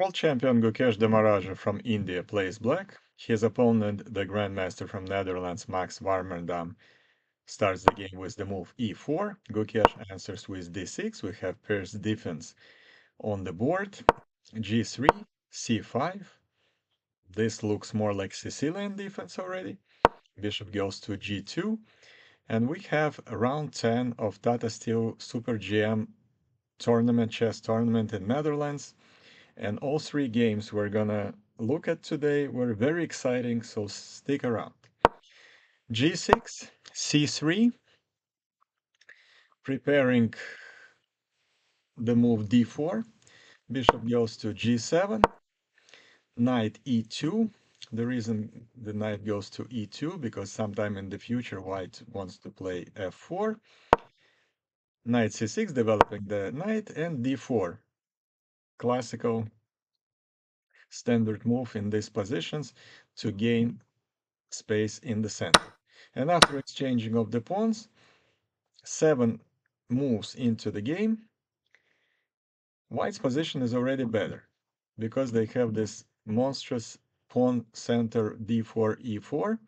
World champion Gukesh from India plays black. His opponent, the grandmaster from Netherlands, Max Warmerdam, starts the game with the move e4. Gukesh answers with d6. We have Pair's defense on the board. g3, c5. This looks more like Sicilian defense already. Bishop goes to g2. And we have round 10 of Tata Steel Super GM tournament, chess tournament in Netherlands. And all three games we're gonna look at today were very exciting, so stick around. g6, c3, preparing the move d4. Bishop goes to g7, knight e2. The reason the knight goes to e2 because sometime in the future white wants to play f4. Knight c6, developing the knight, and d4. Classical standard move in these positions to gain space in the center. And after exchanging of the pawns, 7 moves into the game, white's position is already better because they have this monstrous pawn center d4, e4,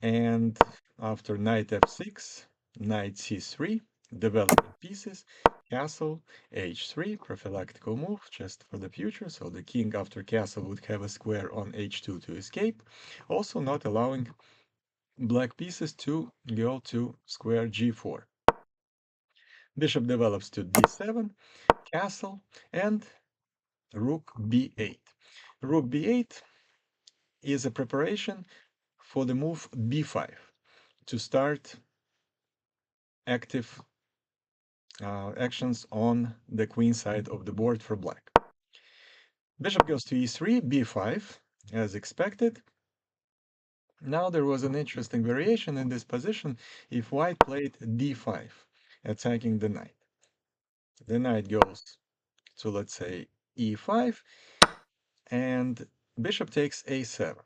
and after knight f6, knight c3, developing pieces, castle, h3, prophylactical move just for the future, so the king after castle would have a square on h2 to escape, also not allowing black pieces to go to square g4. Bishop develops to d7, castle, and rook b8. Rook b8 is a preparation for the move b5 to start active actions on the queen side of the board for black. Bishop goes to e3, b5, as expected. Now there was an interesting variation in this position if white played d5, attacking the knight. The knight goes to, let's say, e5, and bishop takes a7.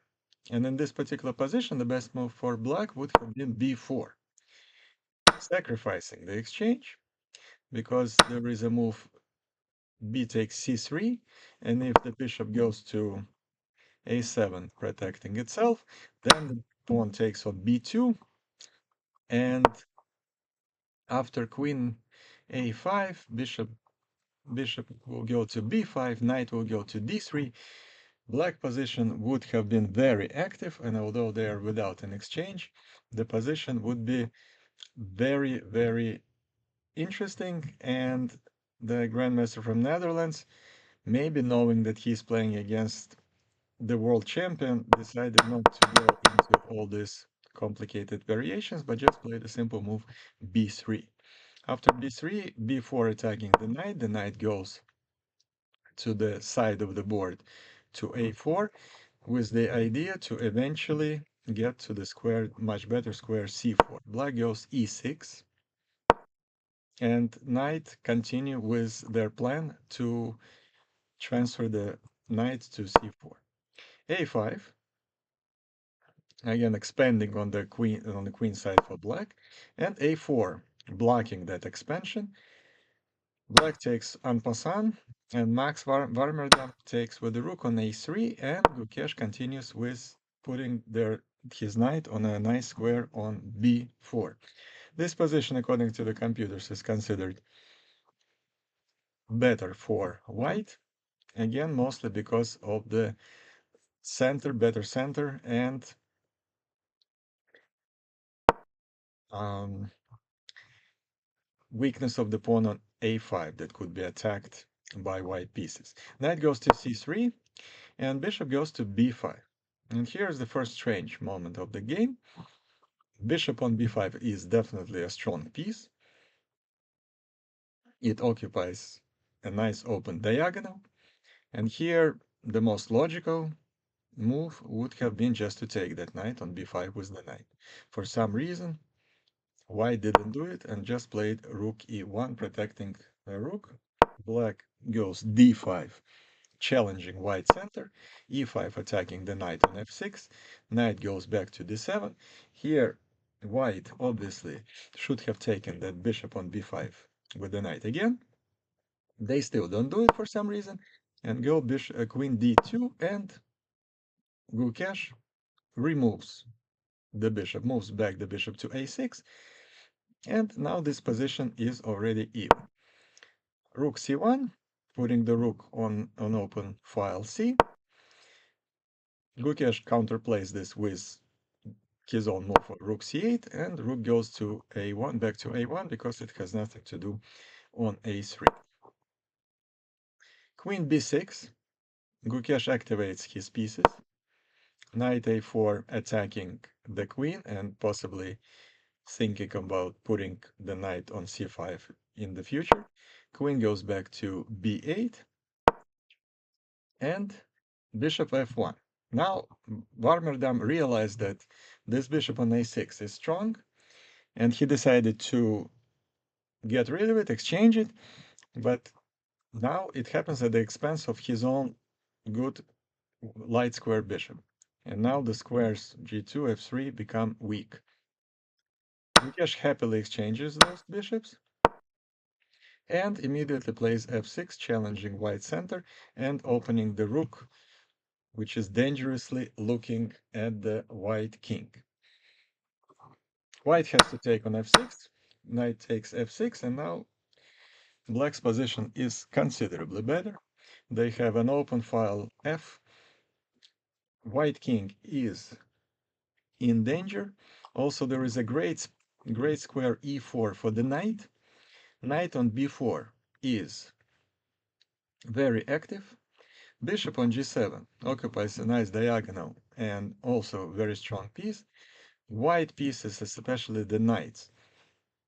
And in this particular position, the best move for black would have been b4, sacrificing the exchange, because there is a move b takes c3, and if the bishop goes to a7, protecting itself, then the pawn takes on b2, and after queen a5, bishop will go to b5, knight will go to d3. Black position would have been very active, and although they are without an exchange, the position would be very, very interesting, and the grandmaster from Netherlands, maybe knowing that he's playing against the world champion, decided not to go into all these complicated variations, but just played a simple move b3. After b3, b4 attacking the knight goes to the side of the board to a4, with the idea to eventually get to the square, much better square c4. Black goes e6, and knight continue with their plan to transfer the knight to c4. a5, again expanding on the queen side for black, and a4, blocking that expansion. Black takes en passant, and Max Warmerdam takes with the rook on a3, and Gukesh continues with putting his knight on a nice square on b4. This position, according to the computers, is considered better for white, again, mostly because of the better center, and weakness of the pawn on a5 that could be attacked by white pieces. Knight goes to c3, and bishop goes to b5. And here's the first strange moment of the game. Bishop on b5 is definitely a strong piece. It occupies a nice open diagonal. And here, the most logical move would have been just to take that knight on b5 with the knight. For some reason, white didn't do it and just played rook e1, protecting the rook. Black goes d5, challenging white center, e5 attacking the knight on f6, knight goes back to d7. Here, white obviously should have taken that bishop on b5 with the knight again. They still don't do it for some reason, and go queen d2, and Gukesh removes the bishop, moves back the bishop to a6, and now this position is already even. Rook c1, putting the rook on open file c. Gukesh counterplays this with his own move for rook c8, and rook goes to a1, back to a1, because it has nothing to do on a3. Queen b6, Gukesh activates his pieces. Knight a4 attacking the queen and possibly thinking about putting the knight on c5 in the future. Queen goes back to b8 and bishop f1. Now Warmerdam realized that this bishop on a6 is strong, and he decided to get rid of it, exchange it, but now it happens at the expense of his own good light square bishop. And now the squares g2, f3 become weak. Gukesh happily exchanges those bishops and immediately plays f6, challenging white center and opening the rook, which is dangerously looking at the white king. White has to take on f6, knight takes f6, and now black's position is considerably better. They have an open file f. White king is in danger. Also, there is a great square e4 for the knight. Knight on b4 is very active. Bishop on g7 occupies a nice diagonal and also very strong piece. White pieces, especially the knights,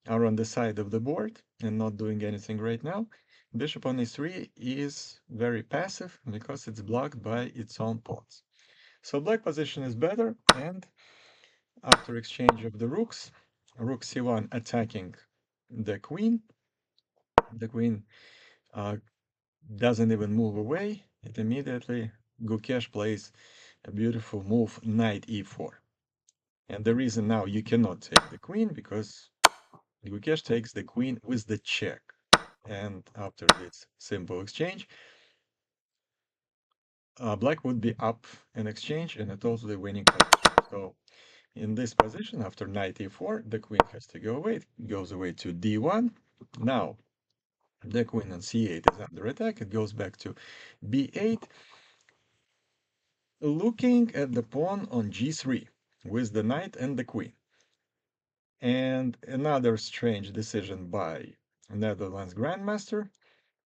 are on the side of the board and not doing anything right now. Bishop on e3 is very passive because it's blocked by its own pawns. So black position is better, and after exchange of the rooks, rook c1 attacking the queen doesn't even move away. It immediately, Gukesh plays a beautiful move, knight e4. And the reason now you cannot take the queen, because Gukesh takes the queen with the check. And after this simple exchange, black would be up in exchange in a totally winning position. So in this position, after knight e4, the queen has to go away. It goes away to d1. Now the queen on c8 is under attack. It goes back to b8, looking at the pawn on g3 with the knight and the queen. And another strange decision by Netherlands Grandmaster.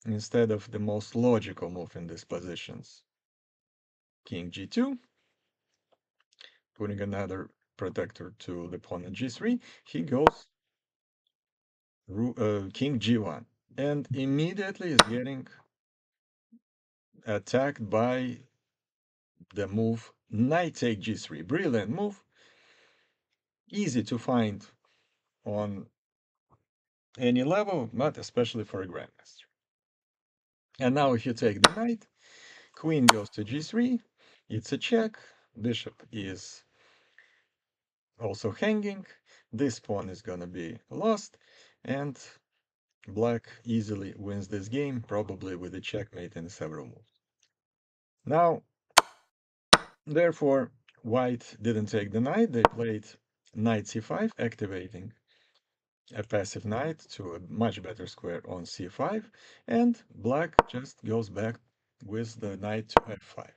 Instead of the most logical move in these positions, king g2, putting another protector to the pawn on g3, he goes king g1, and immediately is getting attacked by the move knight take g3. Brilliant move, easy to find on any level, but especially for a grandmaster. And now if you take the knight, queen goes to g3, it's a check, bishop is also hanging, this pawn is gonna be lost, and black easily wins this game, probably with a checkmate in several moves. Now, therefore, white didn't take the knight, they played knight c5, activating a passive knight to a much better square on c5, and black just goes back with the knight to f5.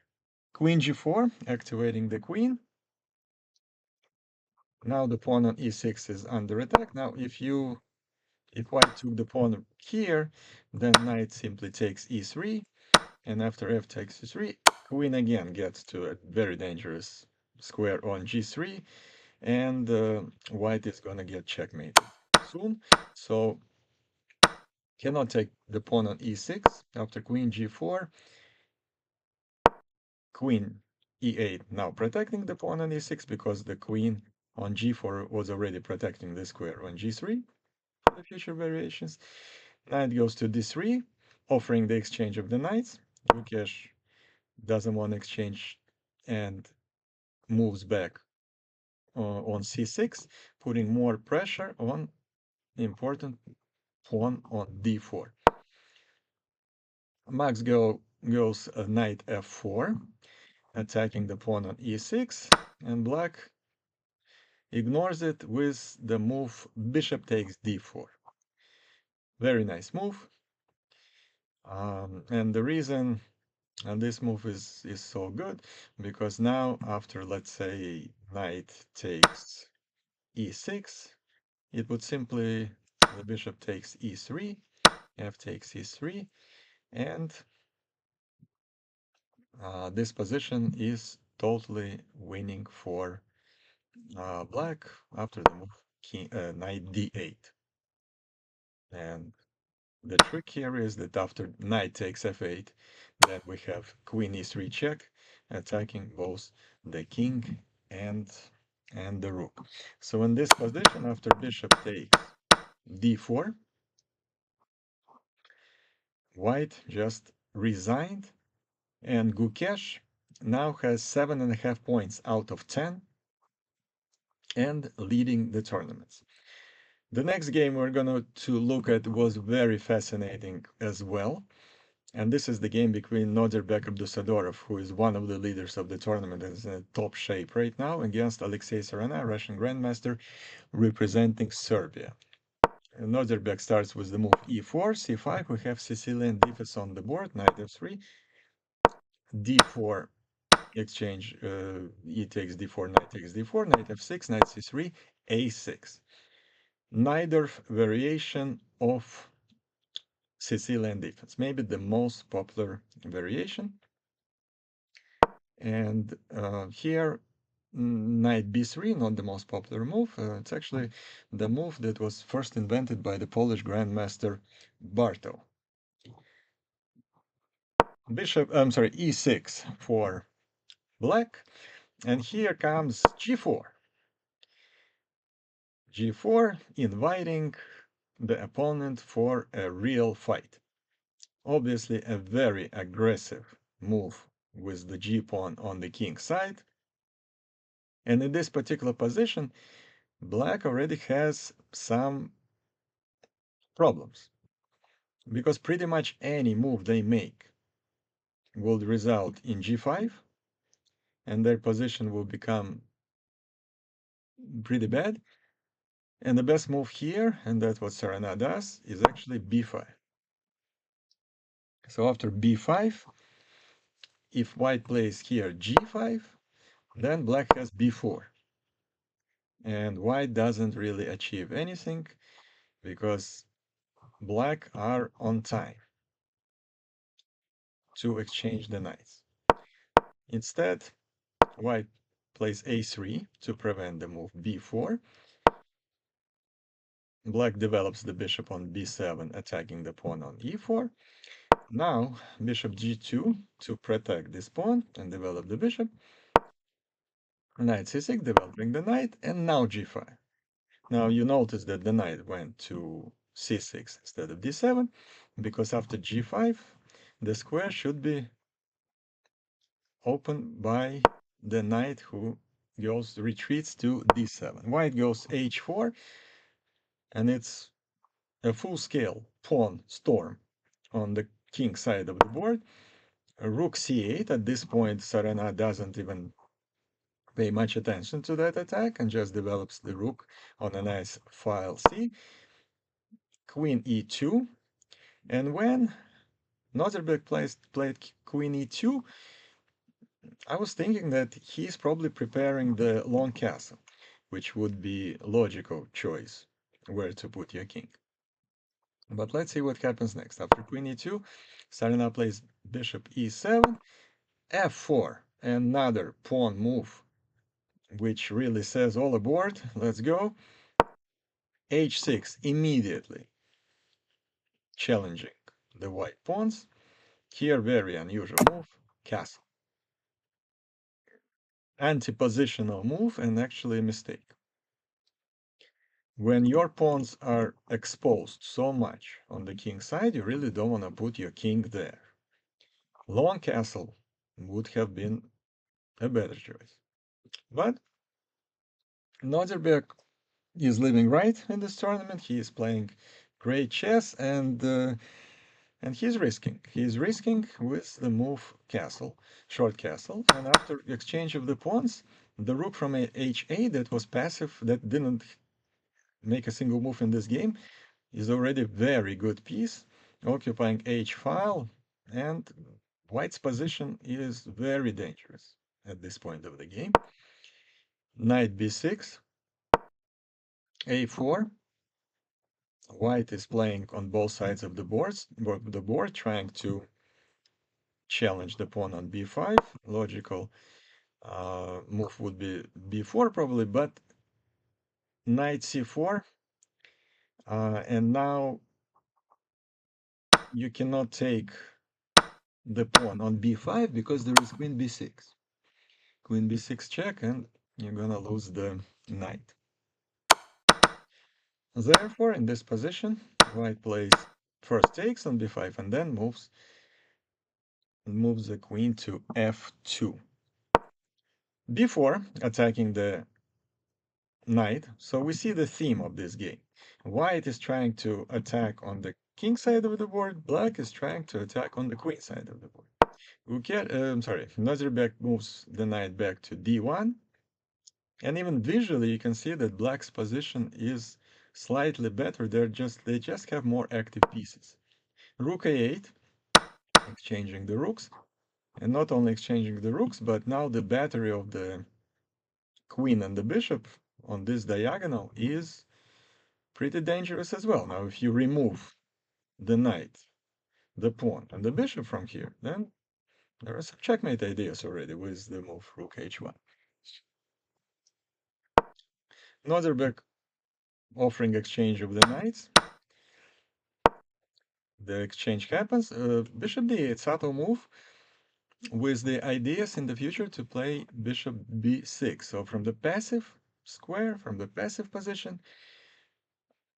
Queen g4, activating the queen. Now the pawn on e6 is under attack. Now if white took the pawn here, then knight simply takes e3, and after f takes e3, queen again gets to a very dangerous square on g3, and white is gonna get checkmated soon. So cannot take the pawn on e6 after queen g4, queen e8, now protecting the pawn on e6 because the queen on g4 was already protecting the square on g3 for the future variations. Knight goes to d3, offering the exchange of the knights. Gukesh doesn't want to exchange and moves back on c6, putting more pressure on important pawn on d4. Max go goes knight f4, attacking the pawn on e6, and black ignores it with the move bishop takes d4. Very nice move. And the reason this move is so good, because now after, let's say, knight takes e6, it would simply, the bishop takes e3, f takes e3, and this position is totally winning for black after the move knight d8. And the trick here is that after knight takes f8, then we have queen e3 check, attacking both the king and the rook. So in this position, after bishop takes d4, white just resigned, and Gukesh now has 7.5 points out of 10 and leading the tournaments. The next game we're going to look at was very fascinating as well. And this is the game between Nodirbek Abdusattorov, who is one of the leaders of the tournament and is in top shape right now, against Alexei Sarana, Russian Grandmaster, representing Serbia. Nodirbek starts with the move e4, c5. We have Sicilian defense on the board, knight f3, d4 exchange, e takes d4, knight takes d4, knight f6, knight c3, a6. Neither variation of Sicilian defense, maybe the most popular variation. And here, knight b3, not the most popular move. It's actually the move that was first invented by the Polish Grandmaster Barto. E6 for black. And here comes g4. g4, inviting the opponent for a real fight. Obviously, a very aggressive move with the g-pawn on the king side. And in this particular position, black already has some problems, because pretty much any move they make will result in g5, and their position will become pretty bad. And the best move here, and that's what Sarana does, is actually b5. So after b5, if white plays here g5, then black has b4. And white doesn't really achieve anything, because black are on time to exchange the knights. Instead, white plays a3 to prevent the move b4. Black develops the bishop on b7, attacking the pawn on e4. Now, bishop g2 to protect this pawn and develop the bishop. Knight c6, developing the knight, and now g5. Now you notice that the knight went to c6 instead of d7, because after g5, the square should be opened by the knight who retreats to d7. White goes h4, and it's a full-scale pawn storm on the king side of the board. Rook c8. At this point, Sarana doesn't even pay much attention to that attack and just develops the rook on a nice file c. Queen e2. And when Nodirbek played queen e2, I was thinking that he's probably preparing the long castle, which would be a logical choice where to put your king. But let's see what happens next. After queen e2, Sarana plays bishop e7, f4, another pawn move, which really says all aboard. Let's go. h6, immediately challenging the white pawns. Here, very unusual move, castle. Anti-positional move, and actually a mistake. When your pawns are exposed so much on the king side, you really don't want to put your king there. Long castle would have been a better choice. But Nodirbek is living right in this tournament. He is playing great chess, and And he's risking. He's risking with the move castle, short castle. And after exchange of the pawns, the rook from h8 that was passive, that didn't make a single move in this game, is already very good piece, occupying h file, and white's position is very dangerous at this point of the game. Knight b6, a4. White is playing on both sides of the board, trying to challenge the pawn on b5. Logical move would be b4 probably, but knight c4, and now you cannot take the pawn on b5 because there is queen b6. Queen b6 check, and you're gonna lose the knight. Therefore, in this position, white plays first takes on b5 and then moves the queen to f2. Before attacking the knight, so we see the theme of this game. White is trying to attack on the king side of the board, black is trying to attack on the queen side of the board. Nazarbek moves the knight back to d1, and even visually you can see that black's position is slightly better. They just have more active pieces. Rook a8, exchanging the rooks, and not only exchanging the rooks, but now the battery of the queen and the bishop on this diagonal is pretty dangerous as well. Now, if you remove the knight, the pawn, and the bishop from here, then there are some checkmate ideas already with the move rook h1. Nozerbeck offering exchange of the knights. The exchange happens. Bishop d8, subtle move with the ideas in the future to play bishop b6. So from the passive square, from the passive position,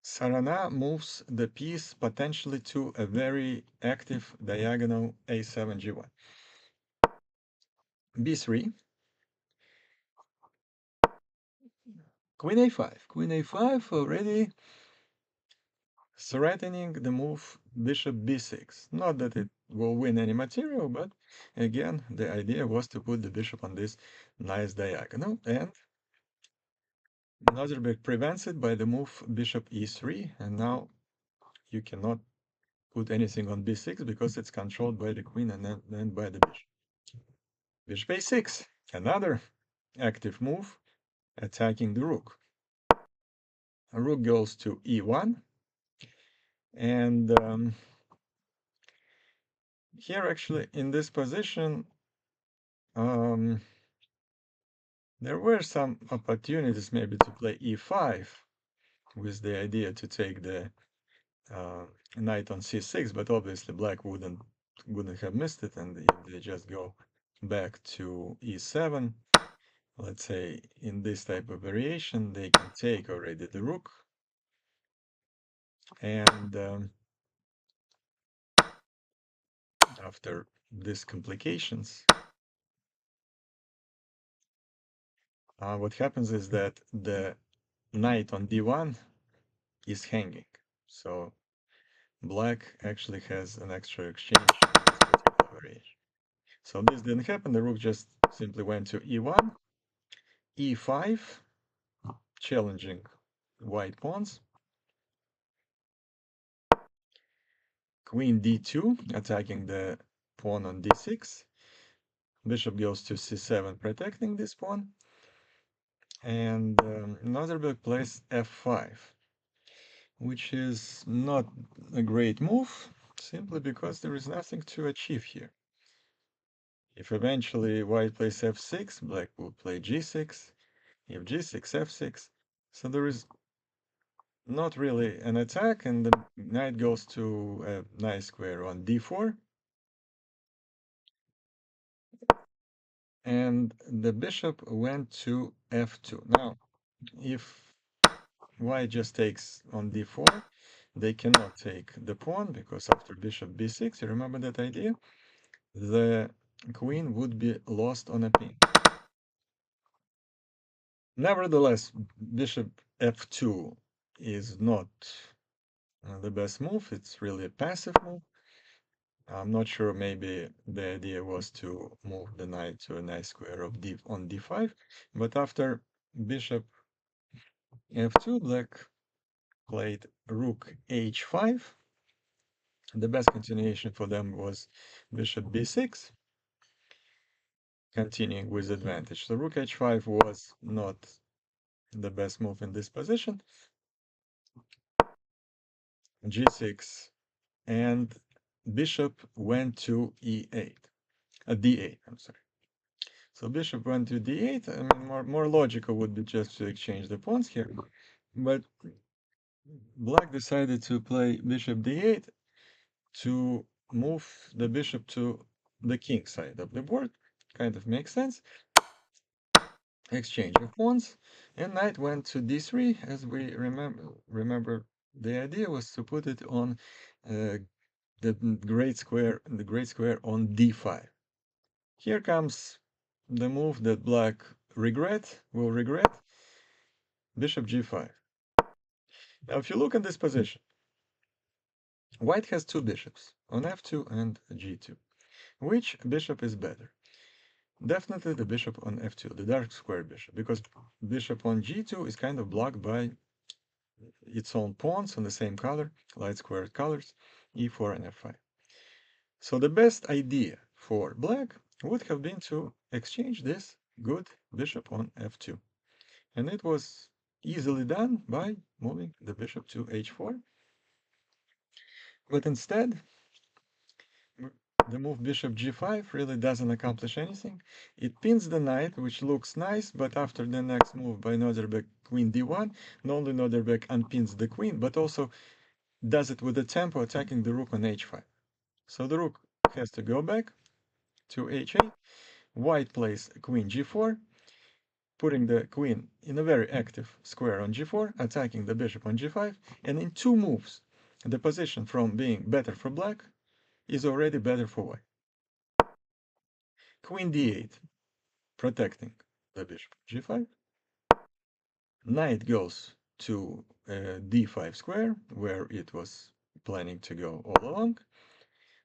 Sarana moves the piece potentially to a very active diagonal a7 g1. b3, queen a5. Queen a5 already threatening the move bishop b6. Not that it will win any material, but again, the idea was to put the bishop on this nice diagonal, and Nazarbeck prevents it by the move bishop e3, and now you cannot put anything on b6 because it's controlled by the queen and then by the bishop. Bishop a6, another active move, attacking the rook. Rook goes to e1, and here actually in this position, there were some opportunities maybe to play e5 with the idea to take the knight on c6, but obviously black wouldn't have missed it, and if they just go back to e7, let's say in this type of variation, they can take already the rook, and after these complications, what happens is that the knight on d1 is hanging, so black actually has an extra exchange in this particular variation. So this didn't happen, the rook just simply went to e1, e5, challenging white pawns, queen d2, attacking the pawn on d6, bishop goes to c7, protecting this pawn, and Nazarbeck plays f5, which is not a great move, simply because there is nothing to achieve here. If eventually white plays f6, black will play g6, if g6, f6, so there is not really an attack, and the knight goes to a nice square on d4, and the bishop went to f2. Now, if white just takes on d4, they cannot take the pawn, because after bishop b6, you remember that idea? The queen would be lost on a pin. Nevertheless, bishop f2 is not the best move. It's really a passive move. I'm not sure, maybe the idea was to move the knight to a nice square of d on d5, but after bishop f2, black played rook h5. The best continuation for them was bishop b6, continuing with advantage. So rook h5 was not the best move in this position. g6, and bishop went to e8, d8, I'm sorry. So bishop went to d8. I mean, more logical would be just to exchange the pawns here, but black decided to play bishop d8 to move the bishop to the king side of the board. Kind of makes sense. Exchange of pawns, and knight went to d3. As we remember, the idea was to put it on the great square on d5. Here comes the move that black will regret, bishop g5. Now, if you look at this position, white has two bishops on f2 and g2. Which bishop is better? Definitely the bishop on f2, the dark square bishop, because bishop on g2 is kind of blocked by its own pawns on the same color, light squared colors, e4 and f5. So the best idea for black would have been to exchange this good bishop on f2. And it was easily done by moving the bishop to h4. But instead, the move bishop g5 really doesn't accomplish anything. It pins the knight, which looks nice, but after the next move by Noderbeck, queen d1, not only Noderbeck unpins the queen, but also does it with the tempo, attacking the rook on h5. So the rook has to go back to h8. White plays queen g4, putting the queen in a very active square on g4, attacking the bishop on g5, and in two moves, the position from being better for black is already better for white. Queen d8, protecting the bishop g5. Knight goes to d5 square, where it was planning to go all along.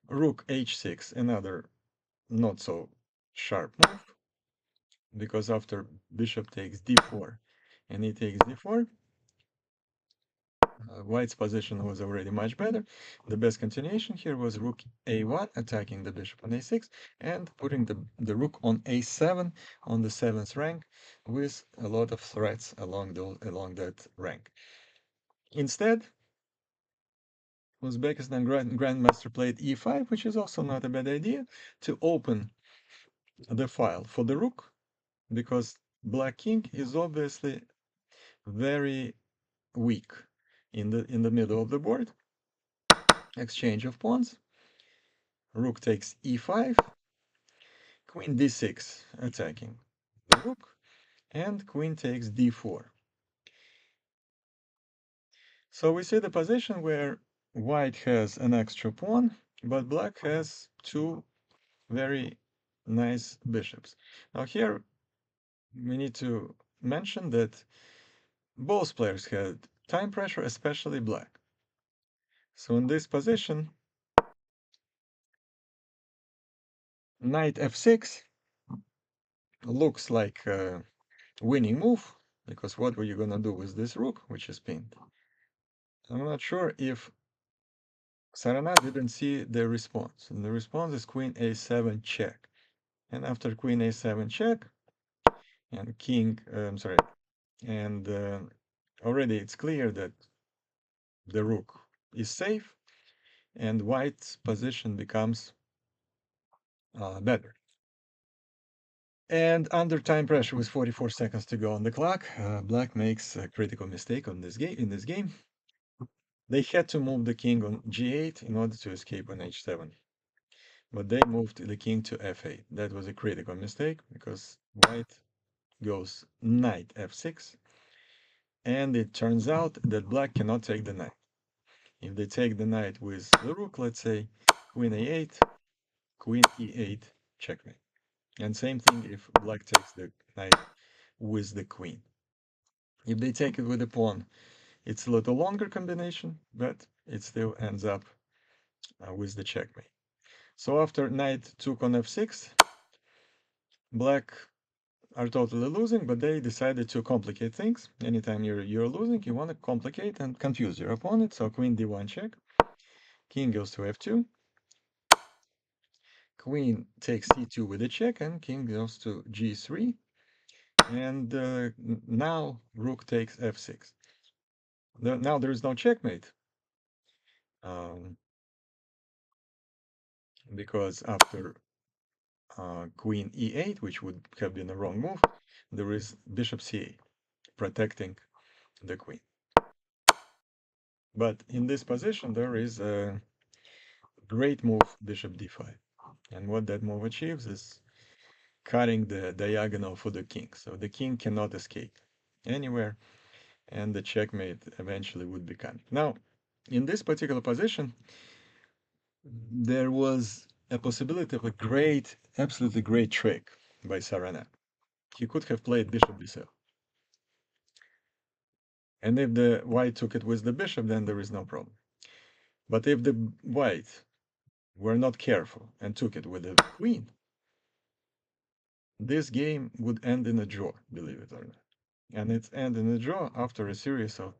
Rook h6, another not so sharp move, because after bishop takes d4 and he takes d4, white's position was already much better. The best continuation here was rook a1, attacking the bishop on a6, and putting the rook on a7 on the 7th rank, with a lot of threats along that rank. Instead, Uzbekistan Grandmaster played e5, which is also not a bad idea, to open the file for the rook, because black king is obviously very weak in the middle of the board. Exchange of pawns. Rook takes e5, queen d6, attacking the rook, and queen takes d4. So we see the position where white has an extra pawn, but black has two very nice bishops. Now here we need to mention that both players had time pressure, especially black. So in this position, knight f6 looks like a winning move, because what were you going to do with this rook, which is pinned? I'm not sure if Sarana didn't see the response. And the response is queen a7 check. And after queen a7 check, and king, I'm sorry, and already it's clear that the rook is safe, and white's position becomes better. And under time pressure, with 44 seconds to go on the clock, black makes a critical mistake in this game. They had to move the king on g8 in order to escape on h7. But they moved the king to f8. That was a critical mistake, because white goes knight f6, and it turns out that black cannot take the knight. If they take the knight with the rook, let's say queen a8, queen e8, checkmate. And same thing if black takes the knight with the queen. If they take it with the pawn, it's a little longer combination, but it still ends up with the checkmate. So after knight took on f6, black are totally losing, but they decided to complicate things. Anytime you're losing, you want to complicate and confuse your opponent. So queen d1 check, king goes to f2, queen takes c2 with a check, and king goes to g3. And now rook takes f6. Now there is no checkmate, because after queen e8, which would have been a wrong move, there is bishop c8, protecting the queen. But in this position, there is a great move, bishop d5. And what that move achieves is cutting the diagonal for the king. So the king cannot escape anywhere, and the checkmate eventually would be coming. Now, in this particular position, there was a possibility of a great, absolutely great trick by Sarana. He could have played bishop b7. And if the white took it with the bishop, then there is no problem. But if the white were not careful and took it with the queen, this game would end in a draw, believe it or not. And it's end in a draw after a series of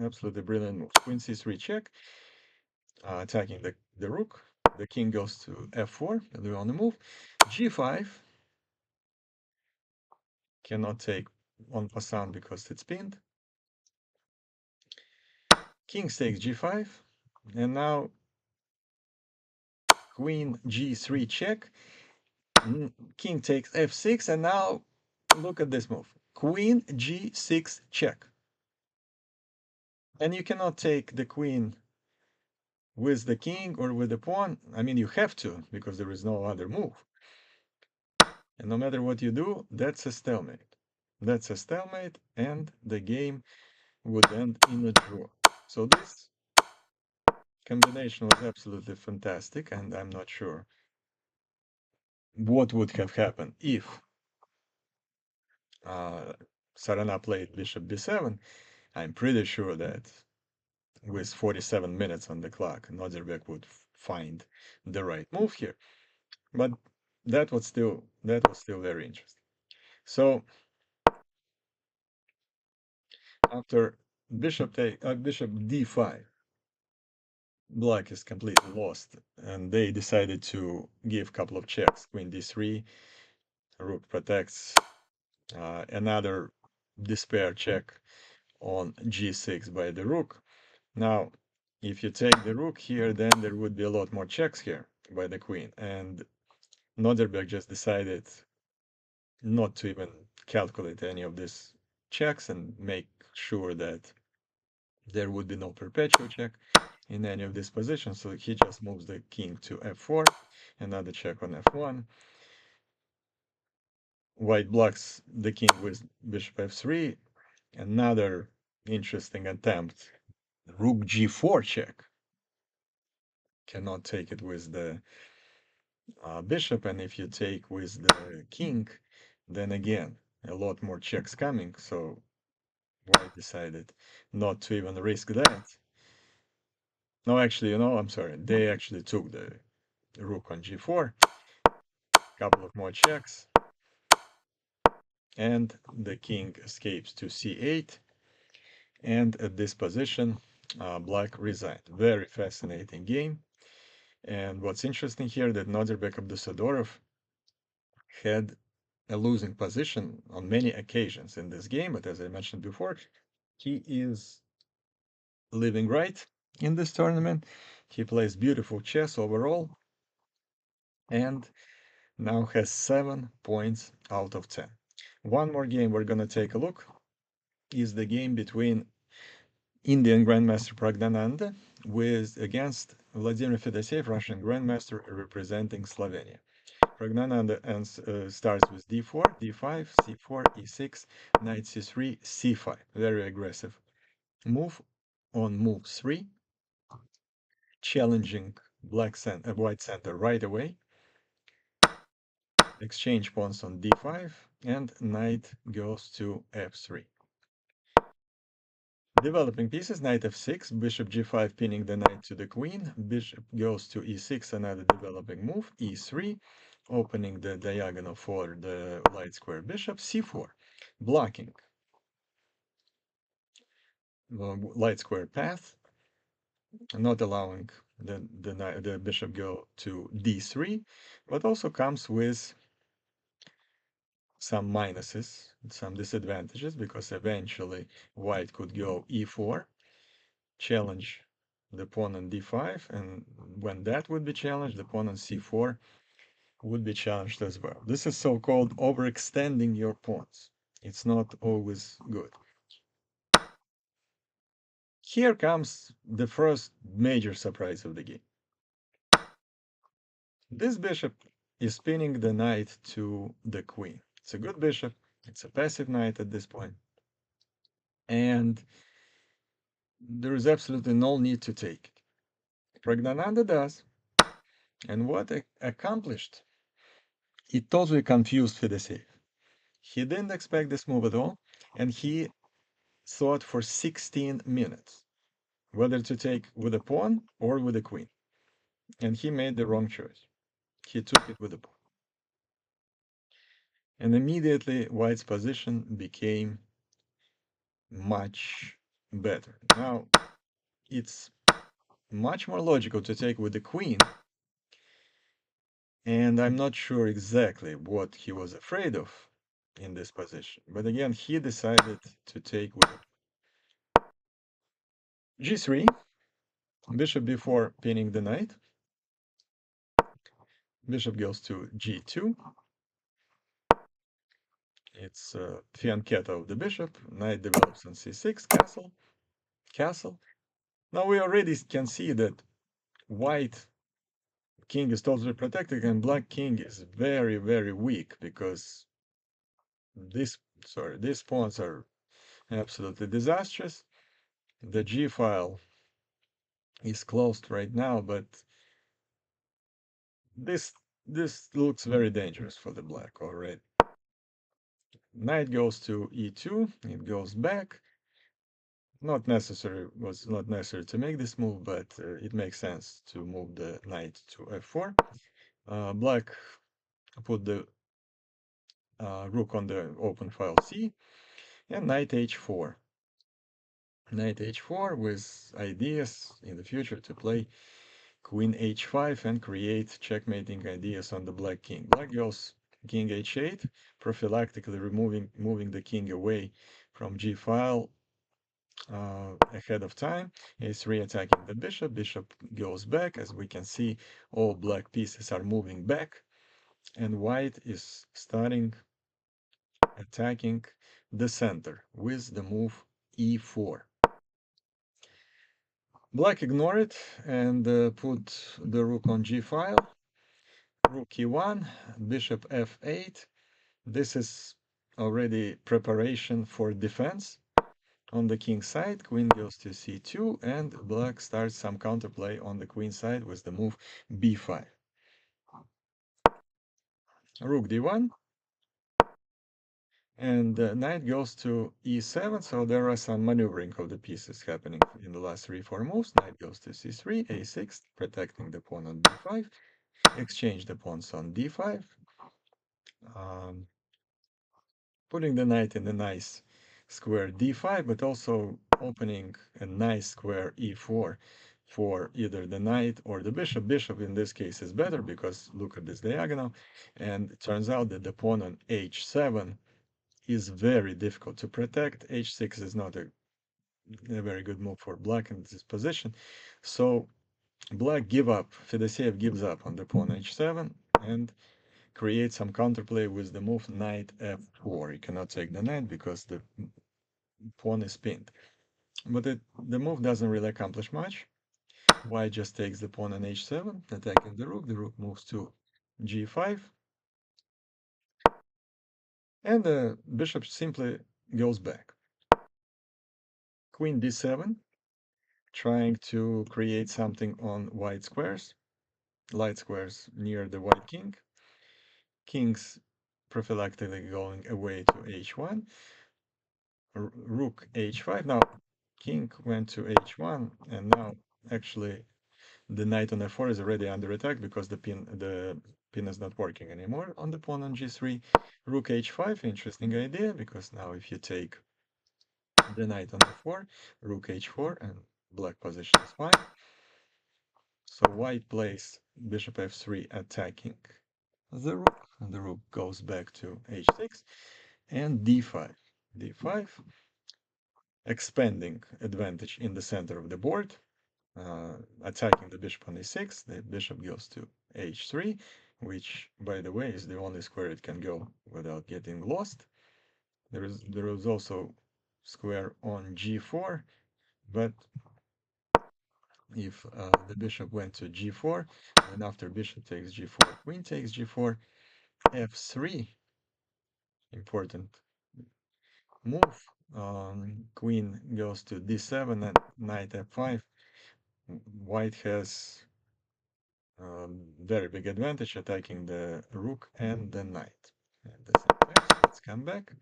absolutely brilliant moves. Queen c3 check, attacking the rook. The king goes to f4, the only move. g5, cannot take en passant because it's pinned. King takes g5, and now queen g3 check. King takes f6, and now look at this move. Queen g6 check. And you cannot take the queen with the king or with the pawn. I mean, you have to, because there is no other move. And no matter what you do, that's a stalemate. That's a stalemate, and the game would end in a draw. So this combination was absolutely fantastic, and I'm not sure what would have happened if Sarana played bishop b7. I'm pretty sure that with 47 minutes on the clock, Nozerbeck would find the right move here. But that was still very interesting. So after bishop d5, black is completely lost, and they decided to give a couple of checks. Queen d3, rook protects, another despair check on g6 by the rook. Now, if you take the rook here, then there would be a lot more checks here by the queen, and Noderberg just decided not to even calculate any of these checks and make sure that there would be no perpetual check in any of these positions. So he just moves the king to f4, another check on f1. White blocks the king with bishop f3, another interesting attempt. Rook g4 check. Cannot take it with the bishop, and if you take with the king, then again, a lot more checks coming. So White decided not to even risk that. No, actually, I'm sorry. They actually took the rook on g4, couple of more checks, and the king escapes to c8. And at this position, black resigned. Very fascinating game. And what's interesting here that Nodirbek Abdusattorov had a losing position on many occasions in this game, but as I mentioned before, he is living right in this tournament. He plays beautiful chess overall, and now has 7 points out of 10. One more game we're going to take a look is the game between Indian Grandmaster Pragnanandhaa against Vladimir Fedoseev, Russian Grandmaster representing Slovenia. Pragnanandhaa starts with d4, d5, c4, e6, knight c3, c5. Very aggressive move on move 3, challenging white center right away. Exchange pawns on d5, and knight goes to f3. Developing pieces, knight f6, bishop g5 pinning the knight to the queen, bishop goes to e6, another developing move, e3, opening the diagonal for the light square bishop, c4, blocking the light square path, not allowing the bishop go to d3, but also comes with some minuses, some disadvantages, because eventually white could go e4, challenge the pawn on d5, and when that would be challenged, the pawn on c4 would be challenged as well. This is so-called overextending your pawns. It's not always good. Here comes the first major surprise of the game. This bishop is pinning the knight to the queen. It's a good bishop. It's a passive knight at this point. And there is absolutely no need to take it. Pragnanandhaa does. And what it accomplished, it totally confused Fedosseev. He didn't expect this move at all, and he thought for 16 minutes whether to take with a pawn or with a queen. And he made the wrong choice. He took it with a pawn. And immediately White's position became much better. Now, it's much more logical to take with the queen, and I'm not sure exactly what he was afraid of in this position. But again, he decided to take with g3, bishop b4 pinning the knight, bishop goes to g2, it's fianchetto of the bishop, knight develops on c6, castle, castle. Now we already can see that white king is totally protected and black king is very, very weak, because these pawns are absolutely disastrous. The g file is closed right now, but this looks very dangerous for the black already. Knight goes to e2, it goes back. Was not necessary to make this move, but it makes sense to move the knight to f4. Black put the rook on the open file c, and knight h4. Knight h4 with ideas in the future to play queen h5 and create checkmating ideas on the black king. Black goes king h8, prophylactically moving the king away from g file ahead of time. a3 attacking the bishop. Bishop goes back. As we can see, all black pieces are moving back, and white is starting attacking the center with the move e4. Black ignore it and put the rook on g file. Rook e1, bishop f8. This is already preparation for defense. On the king side, queen goes to c2, and black starts some counterplay on the queen side with the move b5. Rook d1, and knight goes to e7, so there are some maneuvering of the pieces happening in the last 3-4 moves. Knight goes to c3, a6, protecting the pawn on d5, exchange the pawns on d5, putting the knight in a nice square d5, but also opening a nice square e4 for either the knight or the bishop. Bishop in this case is better, because look at this diagonal, and it turns out that the pawn on h7 is very difficult to protect. h6 is not a very good move for black in this position, so black Fedosseev gives up on the pawn h7 and create some counterplay with the move knight f4. You cannot take the knight because the pawn is pinned. But the move doesn't really accomplish much. White just takes the pawn on h7, attacking the rook. The rook moves to g5. And the bishop simply goes back. Queen d7, trying to create something on white squares, light squares near the white king. King's prophylactically going away to h1. Rook h5. Now, king went to h1, and now actually the knight on f4 is already under attack because the pin is not working anymore on the pawn on g3. Rook h5, interesting idea, because now if you take the knight on f4, rook h4, and black position is fine. So white plays bishop f3 attacking the rook, and the rook goes back to h6, and d5. d5, expanding advantage in the center of the board, attacking the bishop on e6. The bishop goes to h3, which, by the way, is the only square it can go without getting lost. There is also square on g4, but if the bishop went to g4, then after bishop takes g4, queen takes g4, f3, important move. Queen goes to d7 and knight f5. White has very big advantage attacking the rook and the knight. At the same time, so let's come back.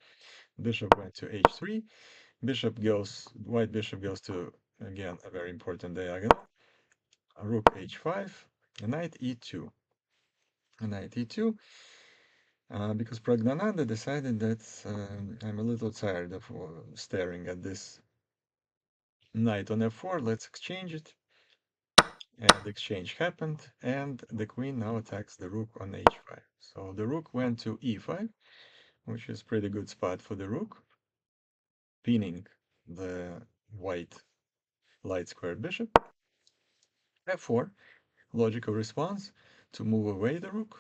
Bishop went to h3. White bishop goes to, again, a very important diagonal. Rook h5, knight e2. Knight e2, because Pragnanandhaa decided that I'm a little tired of staring at this knight on f4. Let's exchange it. And the exchange happened, and the queen now attacks the rook on h5. So the rook went to e5, which is pretty good spot for the rook, pinning the white light squared bishop. f4, logical response to move away the rook.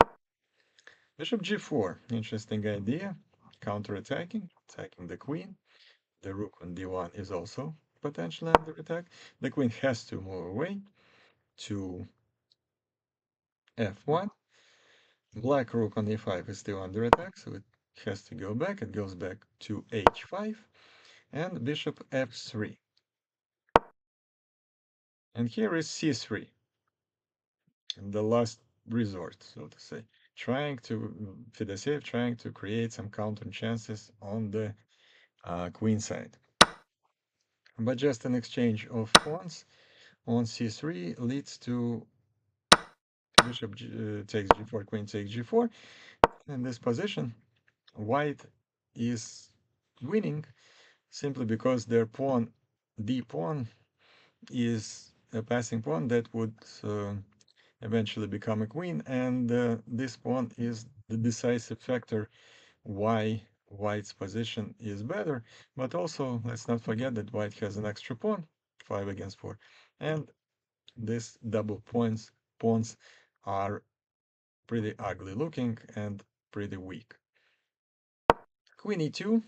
Bishop g4, interesting idea, counter-attacking, attacking the queen. The rook on d1 is also potentially under attack. The queen has to move away to f1. Black rook on e5 is still under attack, so it has to go back. It goes back to h5, and bishop f3. And here is c3, the last resort, so to say. Fedosseev trying to create some counter chances on the queen side. But just an exchange of pawns on c3 leads to bishop takes g4, queen takes g4. In this position, white is winning simply because their pawn, d pawn, is a passing pawn that would eventually become a queen, and this pawn is the decisive factor why white's position is better. But also, let's not forget that white has an extra pawn, 5 against 4, and these double pawns are pretty ugly looking and pretty weak. Queen e2,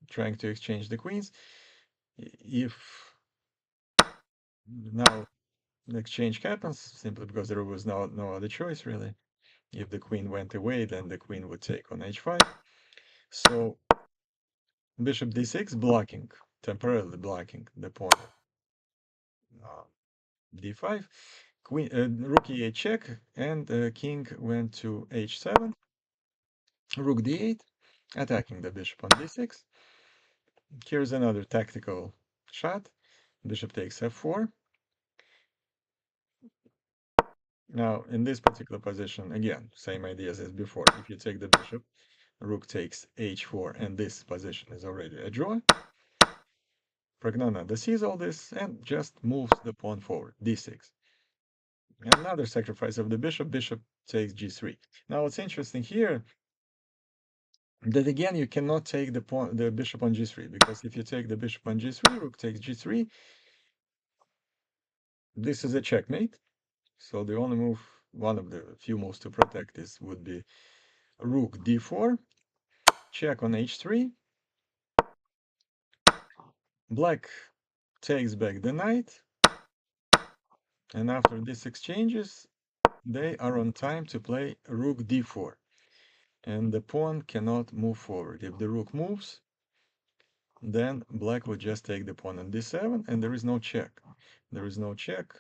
trying to exchange the queens. If now the exchange happens, simply because there was no other choice really. If the queen went away, then the queen would take on h5. So bishop d6 blocking, temporarily blocking the pawn d5. Queen, rook e8 check, and king went to h7. Rook d8, attacking the bishop on d6. Here's another tactical shot. Bishop takes f4. Now, in this particular position, again, same ideas as before. If you take the bishop, rook takes h4, and this position is already a draw. Pragnanandhaa sees all this and just moves the pawn forward, d6. Another sacrifice of the bishop, bishop takes g3. Now, what's interesting here, that again, you cannot take the bishop on g3, because if you take the bishop on g3, rook takes g3, this is a checkmate. So the only move, one of the few moves to protect this would be rook d4, check on h3. Black takes back the knight, and after these exchanges, they are on time to play rook d4, and the pawn cannot move forward. If the rook moves, then black would just take the pawn on d7, and there is no check. There is no check.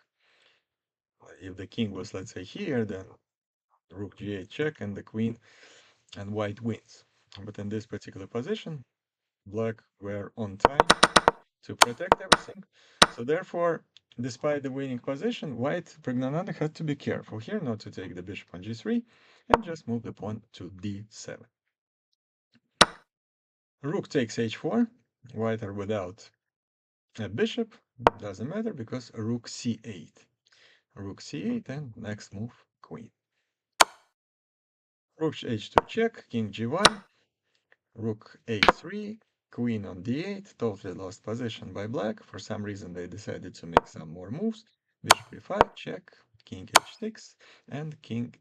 If the king was, let's say, here, then rook g8 check, and the queen and white wins. But in this particular position, black were on time to protect everything. So therefore, despite the winning position, white Pragnanandhaa had to be careful here not to take the bishop on g3 and just move the pawn to d7. Rook takes h4. White are without a bishop. Doesn't matter because rook c8. Rook c8 and next move queen. Rook h2 check, king g1, rook a3, queen on d8, totally lost position by black. For some reason they decided to make some more moves. Bishop e5 check, king h6, and queen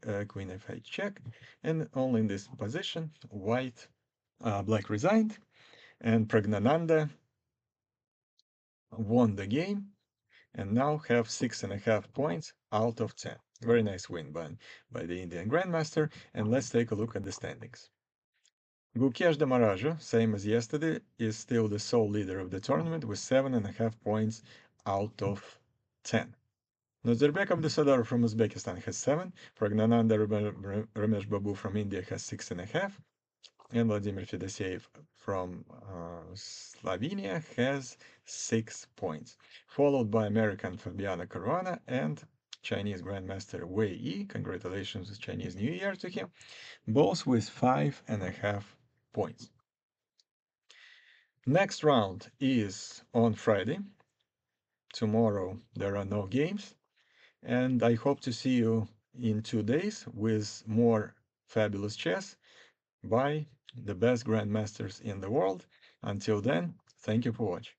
f8 check. And only in this position, black resigned, and Pragnanandhaa won the game and now have 6.5 points out of 10. Very nice win by the Indian Grandmaster. And let's take a look at the standings. Gukesh de Maraja, same as yesterday, is still the sole leader of the tournament with 7.5 points out of 10. Nazarbek Abdusattorov from Uzbekistan has 7. Pragnanandhaa Ramesh Babu from India has 6.5. And Vladimir Fedoseev from Slovenia has 6 points, followed by American Fabiano Caruana and Chinese Grandmaster Wei Yi. Congratulations with Chinese New Year to him, both with 5.5 points. Next round is on Friday. Tomorrow there are no games, and I hope to see you in 2 days with more fabulous chess by the best grandmasters in the world. Until then, thank you for watching.